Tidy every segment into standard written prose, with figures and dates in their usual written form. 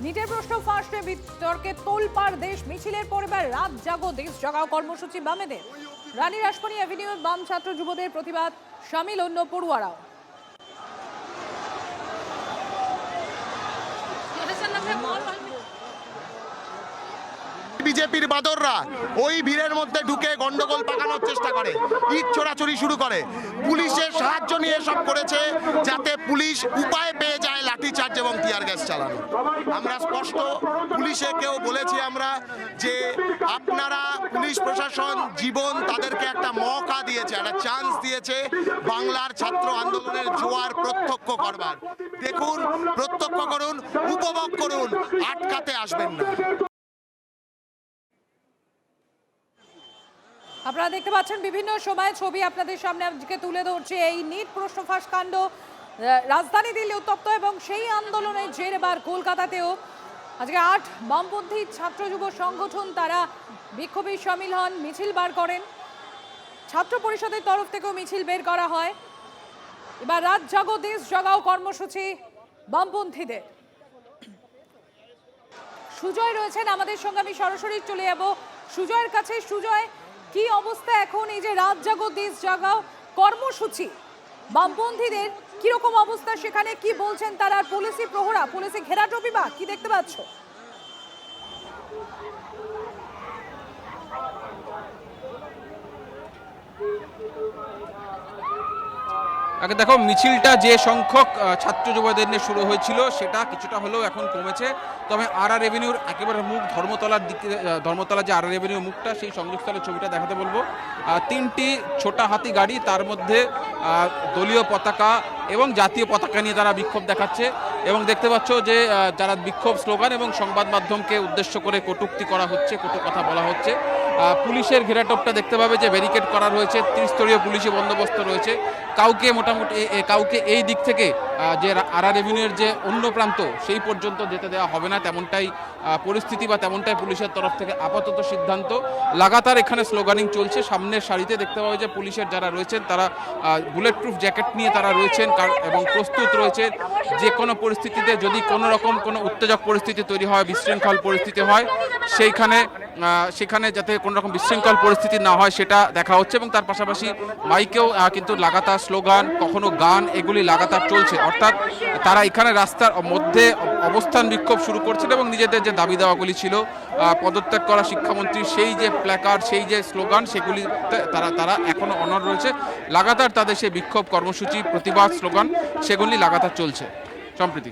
নিটের প্রশ্ন ফাঁসে বিতর্কে তোলপাড় দেশ, মিছিলের পরিবার রাত জাগো দেশ জাগাও কর্মসূচি বামেদের। রানী রাসমণি অ্যাভিনিউ বাম ছাত্র যুবদের প্রতিবাদ, সামিল অন্য পড়ুয়ারাও। বিজেপির বাদররা ওই ভিড়ের মধ্যে ঢুকে গন্ডগোল পাকানোর চেষ্টা করে, ইট ছোড়াছুড়ি শুরু করে। পুলিশের সাহায্য নিয়ে সব করেছে যাতে পুলিশ উপায় পেয়ে যায় লাঠিচার্জ এবং টিয়ার গ্যাস চালানো। আমরা স্পষ্ট পুলিশকেও বলেছি আমরা যে আপনারা পুলিশ প্রশাসন জীবন তাদেরকে একটা মৌকা দিয়েছে, একটা চান্স দিয়েছে বাংলার ছাত্র আন্দোলনের জোয়ার প্রত্যক্ষ করবার। দেখুন, প্রত্যক্ষ করুন, উপভোগ করুন, আটকাতে আসবেন না। আপনারা দেখতে পাচ্ছেন বিভিন্ন সময় ছবি আপনাদের সামনে আজকে তুলে ধরছে। এই নিট প্রশ্ন ফাঁস কাণ্ড রাজধানী দিল্লি উত্তপ্ত এবং সেই আন্দোলনের জের এবার কলকাতাতেও আজকে 8 বামপন্থী ছাত্র যুব সংগঠন তারা বিক্ষোভে সামিল হন, মিছিল বার করেন। ছাত্র পরিষদের তরফ থেকেও মিছিল বের করা হয়। এবার রাত জাগো দেশ জাগাও কর্মসূচি বামপন্থীদের। সুজয় রয়েছেন আমাদের সঙ্গে, আমি সরাসরি চলে যাব সুজয়ের কাছে। সুজয়, কি অবস্থা এখন এই যে রাত জাগো দেশ জাগাও কর্মসূচি বামপন্থীদের, কিরকম অবস্থা সেখানে, কি বলছেন তারা? পুলিশি প্রহরা, পুলিশি ঘেরাটোপি বা কি দেখতে পাচ্ছ? আগে দেখো, মিছিলটা যে সংখ্যক ছাত্র যুবদের নিয়ে শুরু হয়েছিল সেটা কিছুটা হলেও এখন কমেছে। তবে আর এভিনিউর একেবারে মুখ ধর্মতলার দিকে, ধর্মতলা যে আর এভিনিউ মুখটা, সেই সংযোগস্থলের ছবিটা দেখাতে বলবো। 3টি ছোটা হাতি গাড়ি, তার মধ্যে দলীয় পতাকা এবং জাতীয় পতাকা নিয়ে তারা বিক্ষোভ দেখাচ্ছে। এবং দেখতে পাচ্ছ যে যারা বিক্ষোভ স্লোগান এবং সংবাদ মাধ্যমকে উদ্দেশ্য করে কটূক্তি করা হচ্ছে, কটু কথা বলা হচ্ছে। পুলিশের ঘেরাটোপটা দেখতে পাবে যে ব্যারিকেড করা রয়েছে, ত্রিস্তরীয় পুলিশি বন্দোবস্ত রয়েছে। কাউকে এই দিক থেকে যে আর এভিনিউর যে অন্য প্রান্ত সেই পর্যন্ত যেতে দেওয়া হবে না, তেমনটাই পরিস্থিতি বা তেমনটাই পুলিশের তরফ থেকে আপাতত সিদ্ধান্ত। লাগাতার এখানে স্লোগানিং চলছে। সামনের সারিতে দেখতে পাবে যে পুলিশের যারা রয়েছেন তারা বুলেট প্রুফ জ্যাকেট নিয়ে তারা রয়েছেন এবং প্রস্তুত রয়েছেন যে কোনো পরিস্থিতিতে যদি কোনো রকম কোনো উত্তেজক পরিস্থিতি তৈরি হয়, বিশৃঙ্খল পরিস্থিতি হয়, সেখানে যাতে কোনো রকম বিশৃঙ্খল পরিস্থিতি না হয় সেটা দেখা হচ্ছে। এবং তার পাশাপাশি মাইকেও কিন্তু লাগাতার স্লোগান, কখনো গান, এগুলি লাগাতার চলছে। অর্থাৎ তারা এখানে রাস্তার মধ্যে অবস্থান বিক্ষোভ শুরু করছেন এবং নিজেদের যে দাবি দাওয়াগুলি ছিল, পদত্যাগ করা শিক্ষামন্ত্রীর সেই যে প্ল্যাকার্ড, সেই যে স্লোগান, সেগুলি তারা এখনো অনড় রয়েছে। লাগাতার তাদের সেই বিক্ষোভ কর্মসূচি, প্রতিবাদ স্লোগান, সেগুলি লাগাতার চলছে। সম্প্রীতি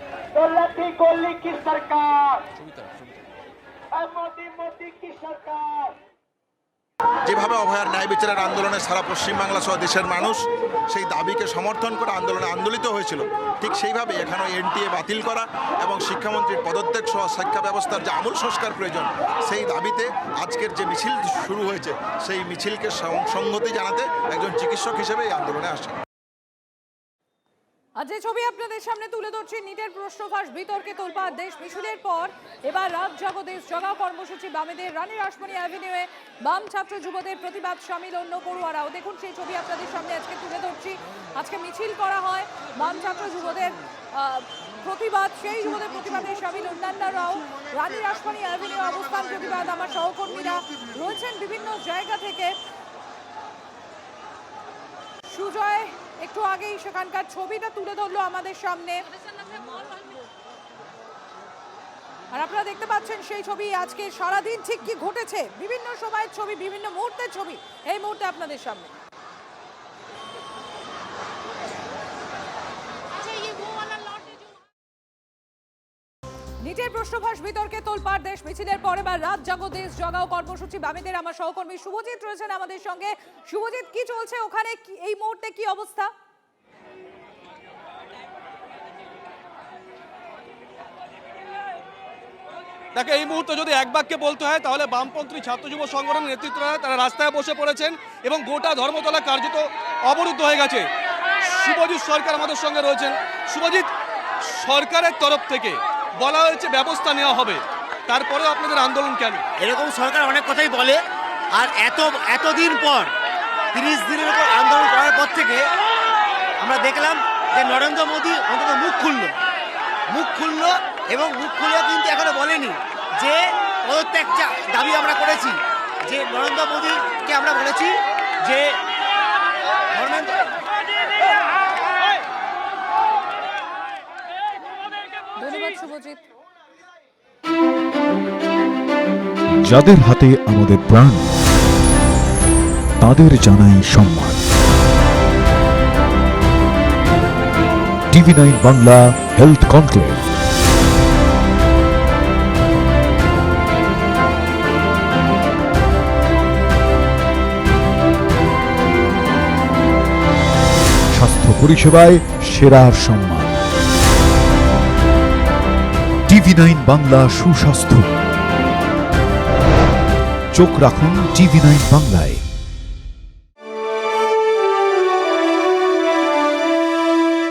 যেভাবে অভয়ার ন্যায় বিচারের আন্দোলনে সারা পশ্চিমবাংলা সহ দেশের মানুষ সেই দাবিকে সমর্থন করে আন্দোলনে আন্দোলিত হয়েছিল, ঠিক সেইভাবে এখানেও এনটিএ বাতিল করা এবং শিক্ষামন্ত্রীর পদত্যাগ সহ শিক্ষা ব্যবস্থার যে আমূল সংস্কার প্রয়োজন, সেই দাবিতে আজকের যে মিছিল শুরু হয়েছে, সেই মিছিলকে সংহতি জানাতে একজন চিকিৎসক হিসেবে এই আন্দোলনে আসে। আজ যে ছবি আপনাদের সামনে তুলে ধরছি, নিটের প্রশ্ন ফাঁস বিতর্কে তোলপাড় দেশ, মিছিলের পর এবার রাত জাগো দেশ জাগাও কর্মসূচি বামেদের। রানী রাসমণি অ্যাভিনিউয়ে বাম ছাত্র যুবদের প্রতিবাদ, সামিল অন্য পড়ুয়ারাও। দেখুন সেই ছবি আপনাদের সামনে আজকে তুলে ধরছি। আজকে মিছিল করা হয় বাম ছাত্র যুবদের প্রতিবাদ, সেই যুবদের প্রতিবাদে সামিল অন্যান্যরাও। রানী রাসমণি অ্যাভিনিউ অবস্থান প্রতিবাদ, আমার সহকর্মীরা রয়েছেন বিভিন্ন জায়গা থেকে। সুজয় একটু আগেই সেখানকার ছবিটা তুলে ধরলো আমাদের সামনে, আর আপনারা দেখতে পাচ্ছেন সেই ছবি। আজকে সারাদিন ঠিক কি ঘটেছে, বিভিন্ন সময়ের ছবি, বিভিন্ন মুহূর্তের ছবি এই মুহূর্তে আপনাদের সামনে। নিটের প্রশ্নফাঁস বিতর্কে তোলপাড় দেশ, মিছিলের পরে এবার রাত জাগো দেশ জাগাও কর্মসূচি বামেদের। আমার সহকর্মী শুভজিৎ রয়েছেন আমাদের সঙ্গে। শুভজিৎ, কি চলছে ওখানে, এই মুহূর্তে কি অবস্থা? দেখো, এই মুহূর্তে যদি এক বাক্যে বলতে হয় তাহলে বামপন্থী ছাত্র যুব সংগঠনের নেতৃত্বরা তারা রাস্তায় বসে পড়েছেন এবং গোটা ধর্মতলা কার্যত অবরুদ্ধ হয়ে গেছে। শুভজিৎ সরকার আমাদের সঙ্গে রয়েছেন। শুভজিৎ, সরকারের তরফ থেকে বলা হয়েছে ব্যবস্থা নেওয়া হবে, তারপরেও আপনাদের আন্দোলন কেন? এরকম সরকার অনেক কথাই বলে, আর এতদিন পর 30 দিনের উপর আন্দোলন করার পর থেকে আমরা দেখলাম যে নরেন্দ্র মোদী অন্তত মুখ খুলল এবং মুখ খুলে কিন্তু এখনো বলেনি যে পদত্যাগ দাবি আমরা করেছি, যে নরেন্দ্র মোদীকে আমরা বলেছি যে ধন্যবাদ শুভজিৎ। যাদের হাতে আমাদের প্রাণ, তাদের জানাই সম্মান। TV9 Bangla health conclave. স্বাস্থ্য পরিষেবায় সেরার সম্মান। TV9 বাংলা সুস্বাস্থ্য। চোখ রাখুন TV9 বাংলায়।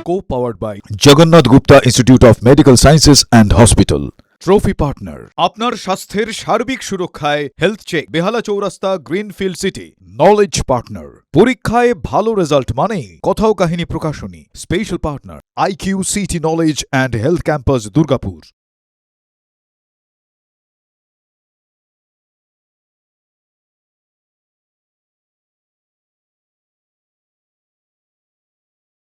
Co-powered by Jagannath Gupta Institute of Medical Sciences and Hospital. Trophy partner, আপনার স্বাস্থ্যের সার্বিক সুরক্ষায় হেলথ চেক, বেহালা চৌরাস্তা, গ্রিনফিল্ড সিটি। নলেজ পার্টনার, পরীক্ষায় ভালো রেজাল্ট মানেই কথাও কাহিনী প্রকাশনী। Special partner IQ CT knowledge and health campus Durgapur.